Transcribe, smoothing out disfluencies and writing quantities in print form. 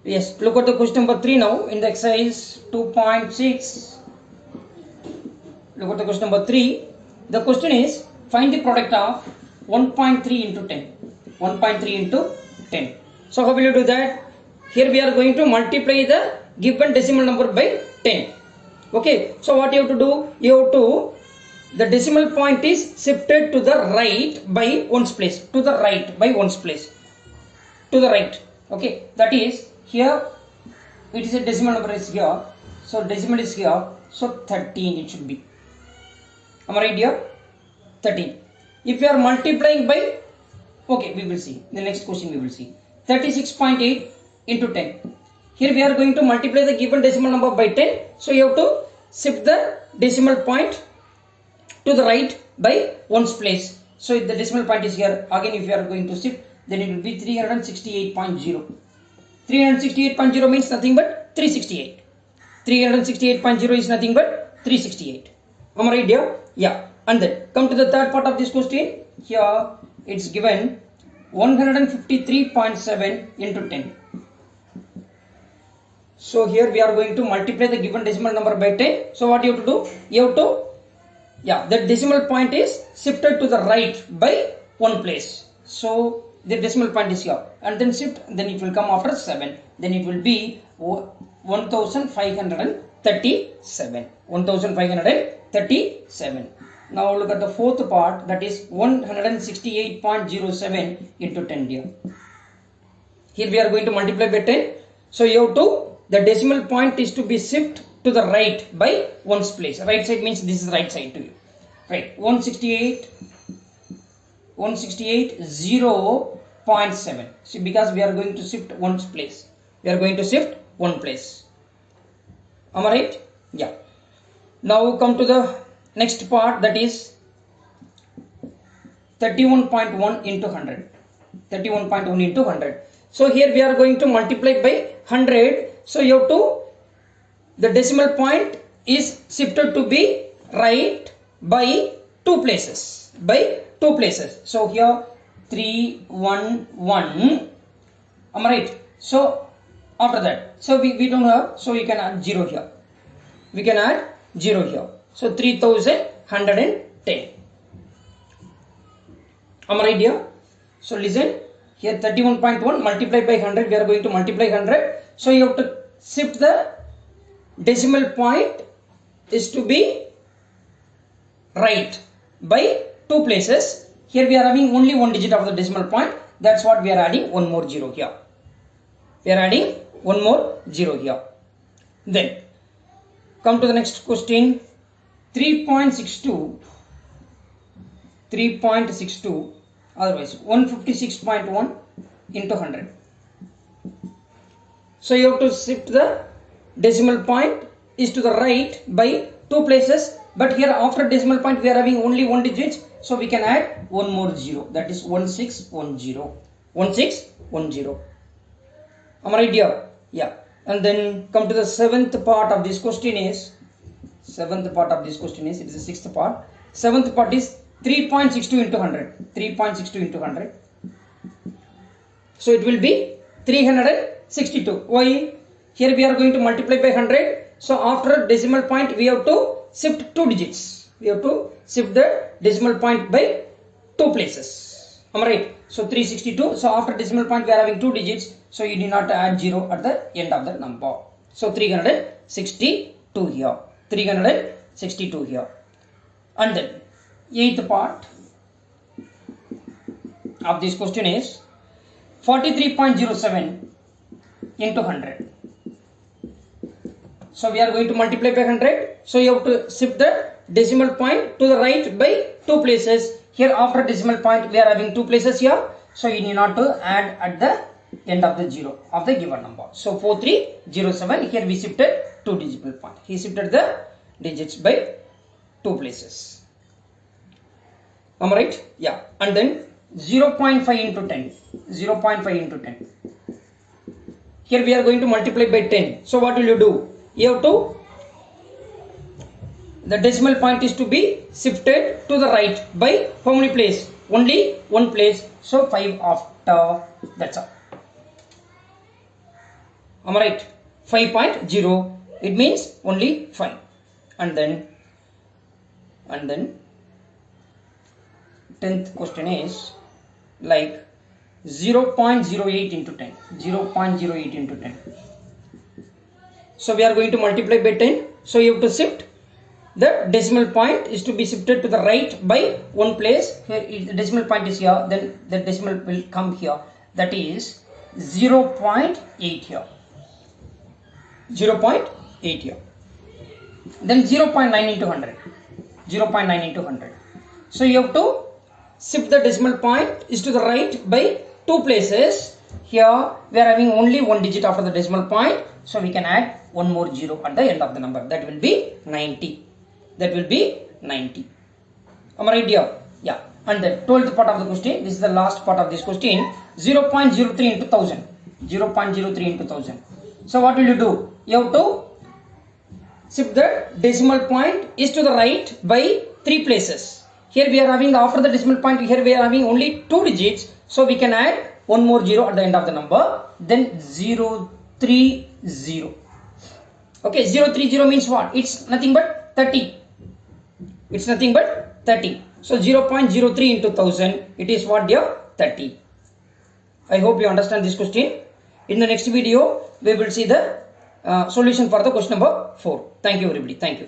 Yes, look at the question number 3 now in the exercise 2.6. Look at the question number 3. The question is find the product of 1.3 into 10. 1.3 into 10. So how will you do that? Here we are going to multiply the given decimal number by 10. Okay, so what you have to do? You have to, the decimal point is shifted to the right by ones place. To the right by ones place. To the right. Okay, that is here it is a decimal number is here. So decimal is here. So 13 it should be. Am I right here? 13. If you are multiplying by, okay, we will see. The next question we will see. 36.8 into 10. Here we are going to multiply the given decimal number by 10. So you have to shift the decimal point to the right by ones place. So if the decimal point is here, again if you are going to shift, then it will be 368.0. 368.0 means nothing but 368. 368.0 is nothing but 368. Am I right here? Yeah. And then come to the third part of this question. Here it's given 153.7 into 10. So here we are going to multiply the given decimal number by 10. So what you have to do? You have to, yeah, the decimal point is shifted to the right by one place. So the decimal point is here, and then shift, then it will come after 7. Then it will be 1537. 1537. Now look at the fourth part, that is 168.07 into 10 here. Here we are going to multiply by 10. So you have to, the decimal point is to be shift to the right by ones place. Right side means this is right side to you. Right, 168.0.7. See, because we are going to shift ones place. We are going to shift one place. Am I right? Yeah. Now come to the next part, that is 31.1 into 100. 31.1 into 100. So here we are going to multiply by 100. So you have to, the decimal point is shifted to be right by two places. By two places. So here 311. Am I right? So after that, so we don't have, so you can add 0 here. We can add 0 here. So 3110. Am I right here? So listen, here 31.1 multiplied by 100, we are going to multiply 100. So you have to shift the decimal point is to be right by two places. Here we are having only one digit of the decimal point. That's what we are adding one more 0 here. We are adding one more 0 here. Then come to the next question. 3.62, otherwise 156.1 into 100. So you have to shift the decimal point is to the right by two places, but here after decimal point we are having only one digit, so we can add one more 0, that is 1610. 1610. Am I right here? Yeah. And then come to the seventh part of this question is, it is the sixth part. Seventh part is 3.62 into 100. 3.62 into 100. So it will be 362. Why? Here we are going to multiply by 100. So after decimal point we have to shift two digits. We have to shift the decimal point by two places. Am I right? So 362. So after decimal point we are having two digits. So you need not add 0 at the end of the number. So 362 here. 362 here. And then eighth part of this question is 43.07 into 100. So we are going to multiply by 100. So you have to shift the decimal point to the right by two places. Here after decimal point we are having two places here. So you need not to add at the end of the 0 of the given number. So 4307, here we shifted two decimal point. He shifted the digits by two places. Am I right? Yeah. And then 0.5 into 10. 0.5 into 10. Here we are going to multiply by 10. So what will you do? You have to, the decimal point is to be shifted to the right by how many place? Only one place. So 5 after. That's all. Am I right? 5.0, it means only 5. And then 10th question is like 0.08 into 10. 0.08 into 10. So we are going to multiply by 10. So you have to shift. The decimal point is to be shifted to the right by one place. Here the decimal point is here, then the decimal will come here. That is 0.8 here. 0.8 here. Then 0.9 into 100. 0.9 into 100. So you have to shift the decimal point is to the right by two places. Here we are having only one digit after the decimal point. So we can add one more 0 at the end of the number. That will be 90. That will be 90. Am I right here? Yeah. And the 12th part of the question, this is the last part of this question, 0.03 into 1000. 0.03 into 1000. So what will you do? You have to shift the decimal point is to the right by 3 places. Here we are having after the decimal point, here we are having only 2 digits. So we can add one more 0 at the end of the number. Then 030. Okay, 030 means what? It's nothing but 30. It's nothing but 30. So 0.03 into 1000, it is what, dear? 30. I hope you understand this question. In the next video, we will see the solution for the question number 4. Thank you everybody. Thank you.